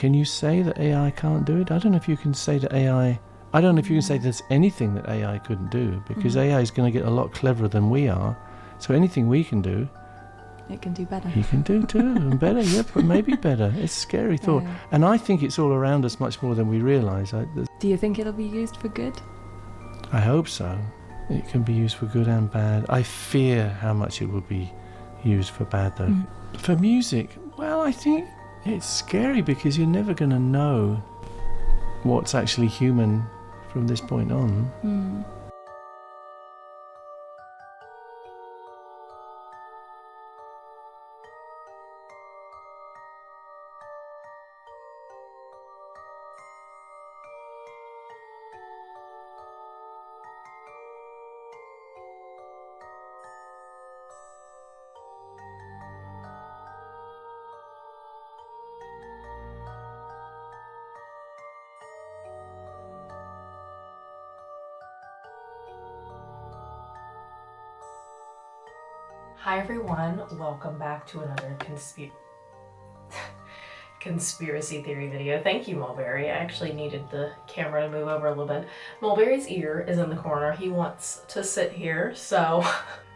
Can you say that AI can't do it? I don't know if you can say that AI... I don't know if you can say there's anything that AI couldn't do, because AI is going to get a lot cleverer than we are. So anything we can do, it can do better. He can do too, and better, yeah, but maybe better. It's a scary thought. Yeah. And I think it's all around us much more than we realise. Do you think it'll be used for good? I hope so. It can be used for good and bad. I fear how much it will be used for bad, though. For music, well, I think it's scary because you're never going to know what's actually human from this point on. Hi everyone, welcome back to another conspiracy theory video. Thank you, Mulberry. I actually needed the camera to move over a little bit. Mulberry's ear is in the corner. He wants to sit here, so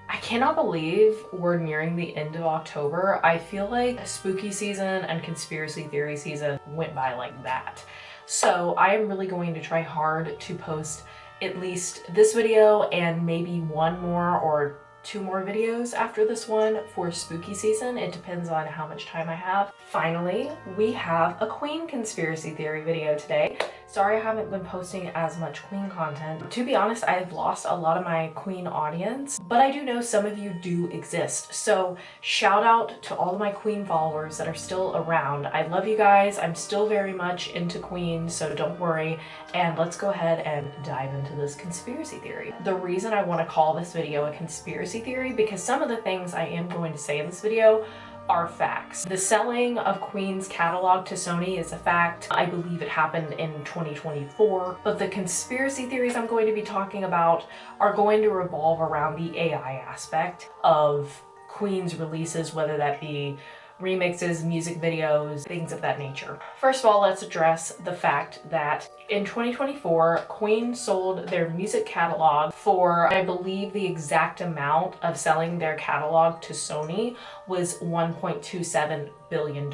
I cannot believe we're nearing the end of October. I feel like spooky season and conspiracy theory season went by like that. So I am really going to try hard to post at least this video and maybe one more or 2 more videos after this one for spooky season. It depends on how much time I have. Finally, we have a Queen conspiracy theory video today. Sorry I haven't been posting as much Queen content. To be honest, I've lost a lot of my Queen audience, but I do know some of you do exist. So shout out to all of my Queen followers that are still around. I love you guys. I'm still very much into Queen, so don't worry. And let's go ahead and dive into this conspiracy theory. The reason I want to call this video a conspiracy theory, because some of the things I am going to say in this video are facts. The selling of Queen's catalog to Sony is a fact. I believe it happened in 2024, but the conspiracy theories I'm going to be talking about are going to revolve around the AI aspect of Queen's releases, whether that be remixes, music videos, things of that nature. First of all, let's address the fact that in 2024, Queen sold their music catalog for, I believe the exact amount of selling their catalog to Sony was $1.27 billion.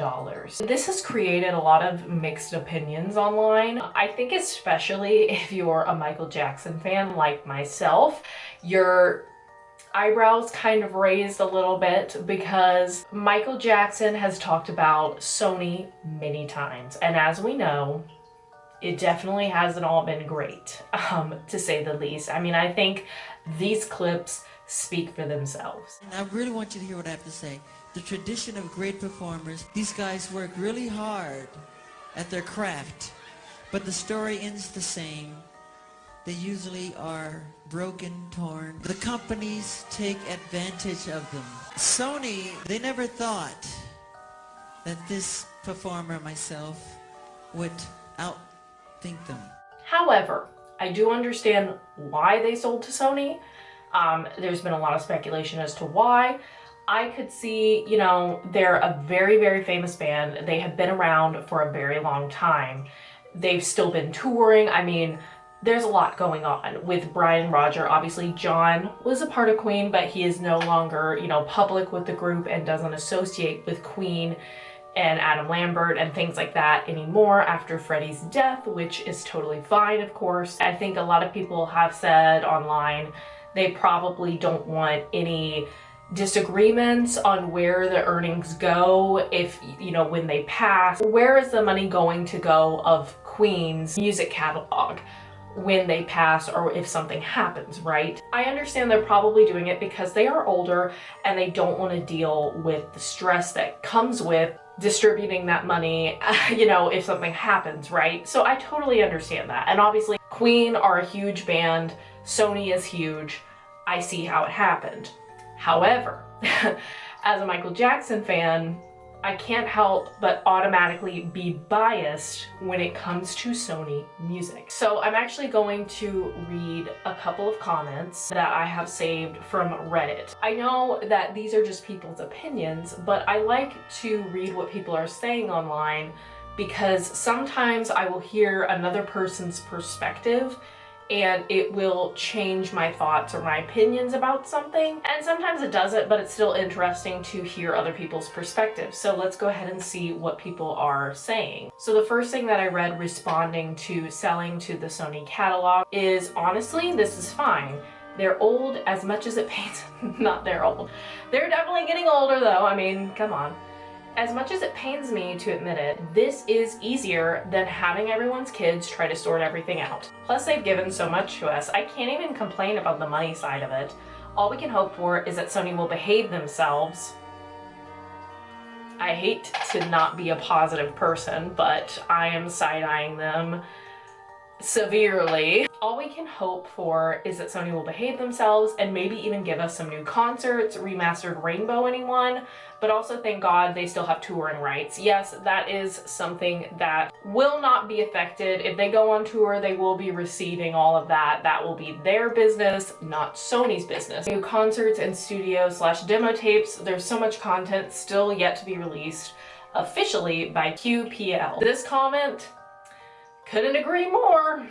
This has created a lot of mixed opinions online. I think especially if you're a Michael Jackson fan like myself, your eyebrows kind of raised a little bit because Michael Jackson has talked about Sony many times, and as we know, it definitely hasn't all been great, to say the least. I mean, I think these clips speak for themselves. And I really want you to hear what I have to say. The tradition of great performers, these guys work really hard at their craft, but the story ends the same. They usually are broken, torn. The companies take advantage of them. Sony, they never thought that this performer, myself, would outthink them. However, I do understand why they sold to Sony. There's been a lot of speculation as to why. I could see, you know, they're a very, very famous band. They have been around for a very long time. They've still been touring. I mean, there's a lot going on with Brian Roger. Obviously, John was a part of Queen, but he is no longer, you know, public with the group and doesn't associate with Queen and Adam Lambert and things like that anymore after Freddie's death, which is totally fine, of course. I think a lot of people have said online they probably don't want any disagreements on where the earnings go if, you know, when they pass. Where is the money going to go of Queen's music catalog when they pass or if something happens, right? I understand they're probably doing it because they are older and they don't want to deal with the stress that comes with distributing that money, you know, if something happens, right? So I totally understand that. And obviously Queen are a huge band, Sony is huge. I see how it happened. However, as a Michael Jackson fan, I can't help but automatically be biased when it comes to Sony music. So I'm actually going to read a couple of comments that I have saved from Reddit. I know that these are just people's opinions, but I like to read what people are saying online because sometimes I will hear another person's perspective and it will change my thoughts or my opinions about something. And sometimes it doesn't, but it's still interesting to hear other people's perspectives. So let's go ahead and see what people are saying. So the first thing that I read responding to selling to the Sony catalog is, honestly, this is fine. They're old as much as it pains, not they're old. They're definitely getting older though, I mean, come on. As much as it pains me to admit it, this is easier than having everyone's kids try to sort everything out. Plus, they've given so much to us, I can't even complain about the money side of it. All we can hope for is that Sony will behave themselves. I hate to not be a positive person, but I am side-eyeing them severely. All we can hope for is that Sony will behave themselves and maybe even give us some new concerts, remastered Rainbow Anyone, but also thank God they still have touring rights. Yes, that is something that will not be affected. If they go on tour, they will be receiving all of that. That will be their business, not Sony's business. New concerts and studio/demo tapes. There's so much content still yet to be released officially by QPL. This comment, couldn't agree more.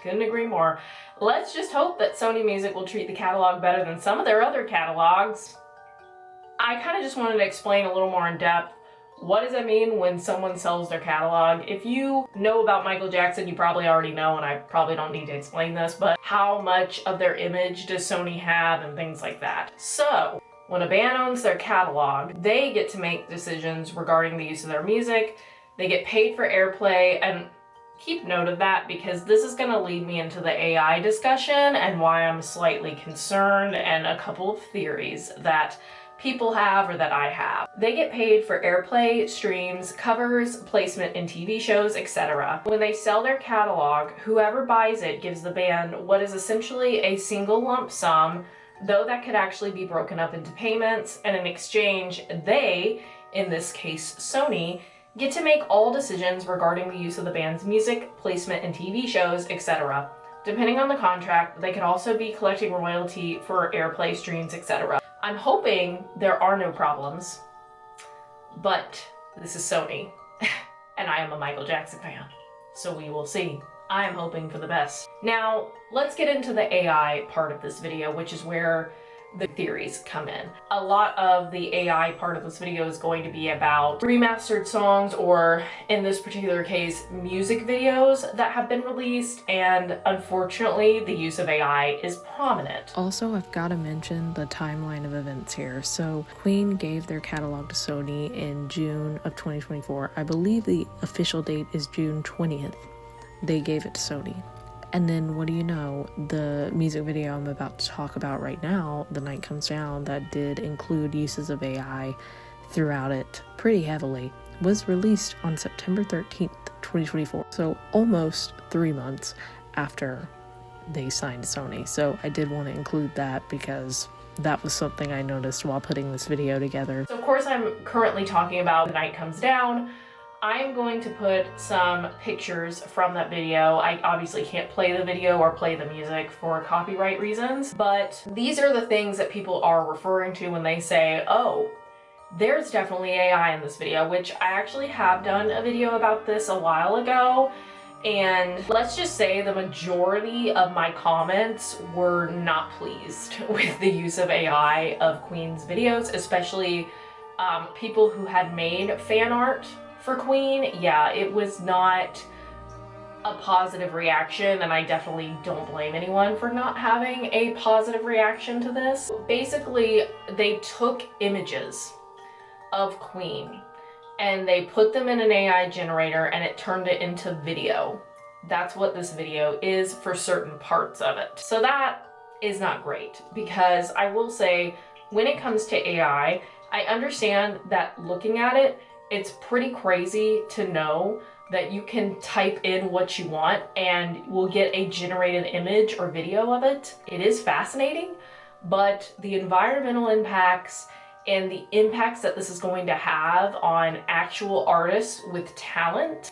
Couldn't agree more. Let's just hope that Sony Music will treat the catalog better than some of their other catalogs. I kind of just wanted to explain a little more in depth. What does it mean when someone sells their catalog? If you know about Michael Jackson, you probably already know, and I probably don't need to explain this, but how much of their image does Sony have and things like that. So, when a band owns their catalog, they get to make decisions regarding the use of their music. They get paid for airplay, and keep note of that because this is going to lead me into the AI discussion and why I'm slightly concerned, and a couple of theories that people have or that I have. They get paid for airplay, streams, covers, placement in TV shows, etc. When they sell their catalog, whoever buys it gives the band what is essentially a single lump sum, though that could actually be broken up into payments, and in exchange, they, in this case Sony, get to make all decisions regarding the use of the band's music, placement in TV shows, etc. Depending on the contract, they could also be collecting royalty for airplay, streams, etc. I'm hoping there are no problems, but this is Sony, and I am a Michael Jackson fan, so we will see. I am hoping for the best. Now, let's get into the AI part of this video, which is where the theories come in. A lot of the AI part of this video is going to be about remastered songs, or in this particular case, music videos that have been released, and unfortunately the use of AI is prominent. Also, I've got to mention the timeline of events here. So Queen gave their catalog to Sony in June of 2024. I believe the official date is June 20th. They gave it to Sony. And then what do you know, the music video I'm about to talk about right now, The Night Comes Down, that did include uses of AI throughout it pretty heavily, was released on September 13th, 2024. So almost 3 months after they signed Sony. So I did want to include that because that was something I noticed while putting this video together. So of course I'm currently talking about The Night Comes Down. I'm going to put some pictures from that video. I obviously can't play the video or play the music for copyright reasons, but these are the things that people are referring to when they say, oh, there's definitely AI in this video, which I actually have done a video about this a while ago. And let's just say the majority of my comments were not pleased with the use of AI of Queen's videos, especially people who had made fan art for Queen. Yeah, it was not a positive reaction, and I definitely don't blame anyone for not having a positive reaction to this. Basically, they took images of Queen and they put them in an AI generator and it turned it into video. That's what this video is for certain parts of it. So that is not great, because I will say, when it comes to AI, I understand that looking at it, it's pretty crazy to know that you can type in what you want and we'll get a generated image or video of it. It is fascinating, but the environmental impacts and the impacts that this is going to have on actual artists with talent,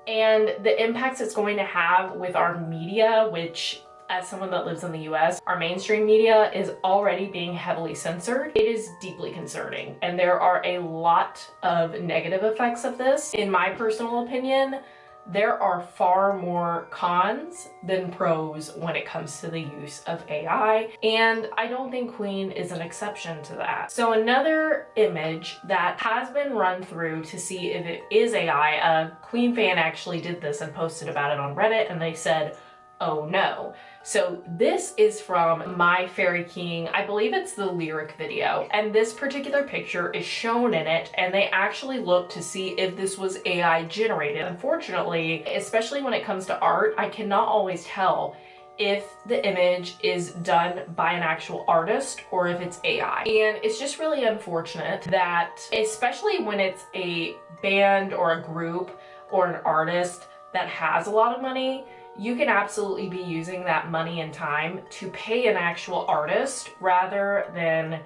and the impacts it's going to have with our media, which as someone that lives in the US, our mainstream media is already being heavily censored. It is deeply concerning, and there are a lot of negative effects of this. In my personal opinion, there are far more cons than pros when it comes to the use of AI, and I don't think Queen is an exception to that. So another image that has been run through to see if it is AI, a Queen fan actually did this and posted about it on Reddit, and they said, oh no. So this is from My Fairy King. I believe it's the lyric video, and this particular picture is shown in it, and they actually looked to see if this was AI generated. Unfortunately, especially when it comes to art, I cannot always tell if the image is done by an actual artist or if it's AI. And it's just really unfortunate that, especially when it's a band or a group or an artist that has a lot of money, you can absolutely be using that money and time to pay an actual artist rather than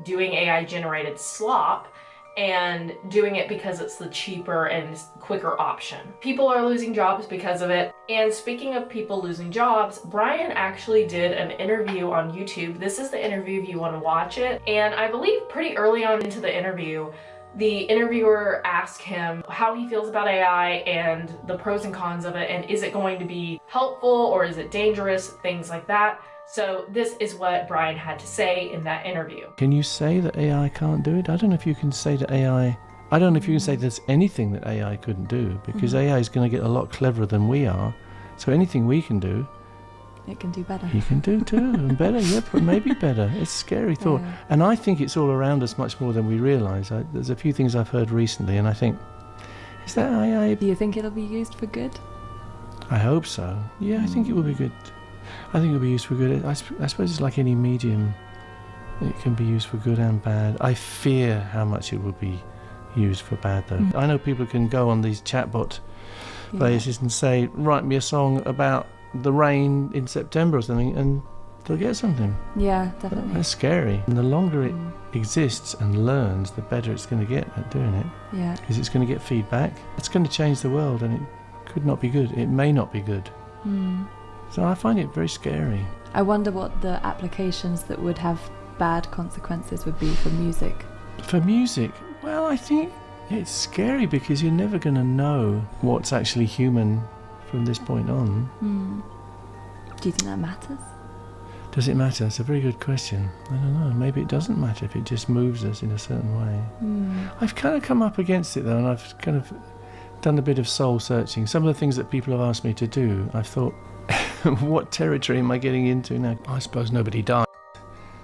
doing AI generated slop and doing it because it's the cheaper and quicker option. People are losing jobs because of it. And speaking of people losing jobs, Brian actually did an interview on YouTube. This is the interview if you want to watch it. And I believe pretty early on into the interview, the interviewer asked him how he feels about AI and the pros and cons of it, and is it going to be helpful or is it dangerous, things like that. So this is what Brian had to say in that interview. Can you say that AI can't do it? I don't know if you can say that AI... I don't know if you can say there's anything that AI couldn't do, because AI is going to get a lot cleverer than we are. So anything we can do, It can do better. you can do too, and better, yeah, but maybe better. It's a scary thought. Yeah. And I think it's all around us much more than we realise. There's a few things I've heard recently, and I think, is that AI? Do you think it'll be used for good? I hope so. Yeah, I think it will be good. I think it'll be used for good. I suppose it's like any medium. It can be used for good and bad. I fear how much it will be used for bad, though. I know people can go on these chatbot places and say, write me a song about the rain in September or something, and they'll get something. Yeah, definitely. That's scary. And the longer it exists and learns, the better it's going to get at doing it, Yeah. because it's going to get feedback. It's going to change the world, and it could not be good. It may not be good. So I find it very scary. I wonder what the applications that would have bad consequences would be for music. For music, well, I think it's scary because you're never going to know what's actually human from this point on. Do you think that matters? Does it matter? It's a very good question. I don't know. Maybe it doesn't matter if it just moves us in a certain way. I've kind of come up against it, though, and I've kind of done a bit of soul searching. Some of the things that people have asked me to do, I've thought, what territory am I getting into now? I suppose nobody died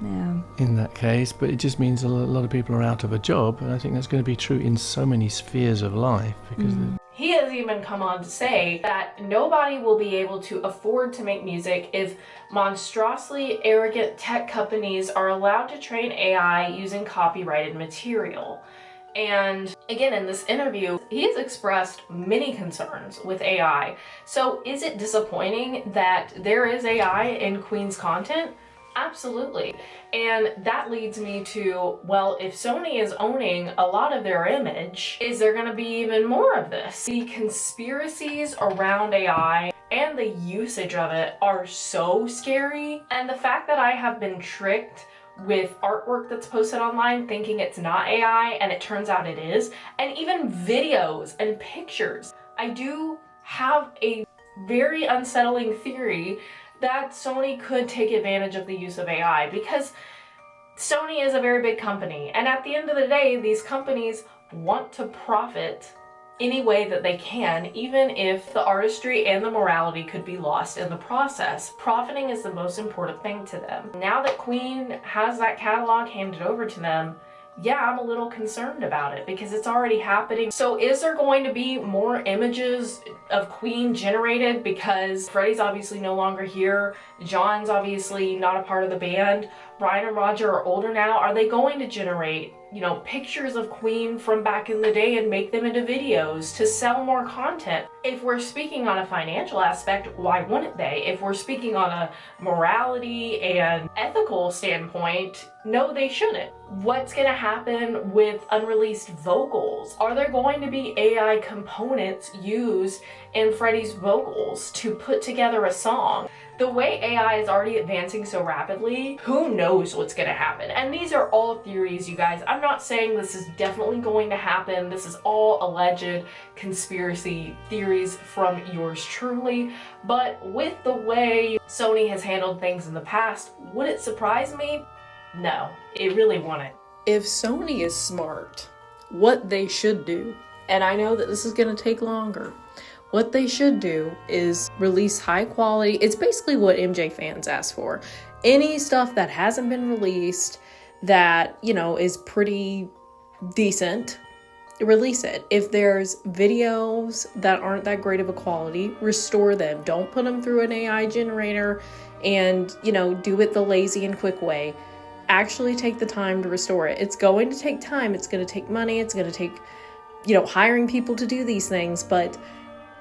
Yeah. in that case, but it just means a lot of people are out of a job, and I think that's going to be true in so many spheres of life, because He has even come on to say that nobody will be able to afford to make music if monstrously arrogant tech companies are allowed to train AI using copyrighted material. And again, in this interview, he has expressed many concerns with AI. So is it disappointing that there is AI in Queen's content? Absolutely. And that leads me to, well, if Sony is owning a lot of their image, is there going to be even more of this? The conspiracies around AI and the usage of it are so scary. And the fact that I have been tricked with artwork that's posted online thinking it's not AI and it turns out it is, and even videos and pictures. I do have a very unsettling theory that Sony could take advantage of the use of AI, because Sony is a very big company, and at the end of the day, these companies want to profit any way that they can, even if the artistry and the morality could be lost in the process. Profiting is the most important thing to them. Now that Queen has that catalog handed over to them, yeah, I'm a little concerned about it because it's already happening. So is there going to be more images of Queen generated because Freddie's obviously no longer here, John's obviously not a part of the band, Brian and Roger are older now? Are they going to generate, you know, pictures of Queen from back in the day and make them into videos to sell more content? If we're speaking on a financial aspect, why wouldn't they? If we're speaking on a morality and ethical standpoint, no, they shouldn't. What's going to happen with unreleased vocals? Are there going to be AI components used and Freddie's vocals to put together a song. The way AI is already advancing so rapidly, who knows what's gonna happen? And these are all theories, you guys. I'm not saying this is definitely going to happen. This is all alleged conspiracy theories from yours truly. But with the way Sony has handled things in the past, would it surprise me? No, it really wouldn't. If Sony is smart, what they should do, and I know that this is going to take longer, what they should do is release high quality. It's basically what MJ fans ask for. Any stuff that hasn't been released that, you know, is pretty decent, release it. If there's videos that aren't that great of a quality, restore them. Don't put them through an AI generator and, you know, do it the lazy and quick way. Actually take the time to restore it. It's going to take time. It's going to take money. It's going to take, you know, hiring people to do these things, but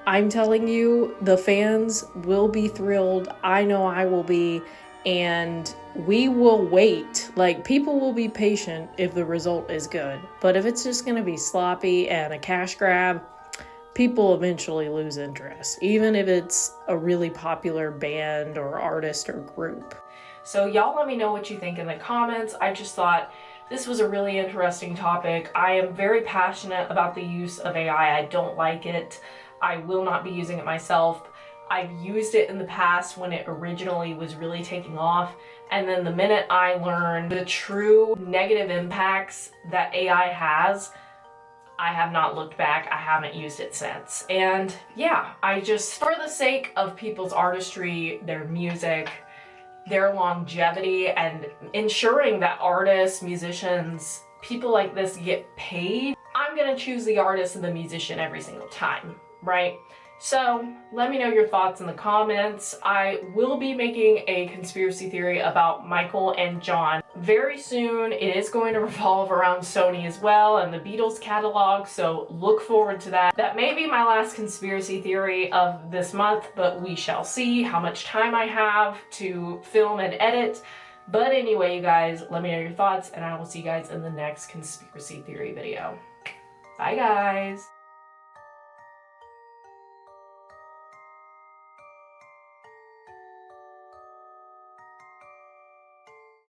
I'm telling you, the fans will be thrilled. I know I will be, and we will wait. Like, people will be patient if the result is good. But if it's just going to be sloppy and a cash grab, people eventually lose interest, even if it's a really popular band or artist or group. So y'all let me know what you think in the comments. I just thought this was a really interesting topic. I am very passionate about the use of AI. I don't like it. I will not be using it myself. I've used it in the past when it originally was really taking off. And then the minute I learned the true negative impacts that AI has, I have not looked back. I haven't used it since. And yeah, I just, for the sake of people's artistry, their music, their longevity, and ensuring that artists, musicians, people like this get paid, I'm gonna choose the artist and the musician every single time, right? So let me know your thoughts in the comments. I will be making a conspiracy theory about Michael and John very soon. It is going to revolve around Sony as well and the Beatles catalog, so look forward to that. That may be my last conspiracy theory of this month, but we shall see how much time I have to film and edit. But anyway, you guys, let me know your thoughts, and I will see you guys in the next conspiracy theory video. Bye, guys.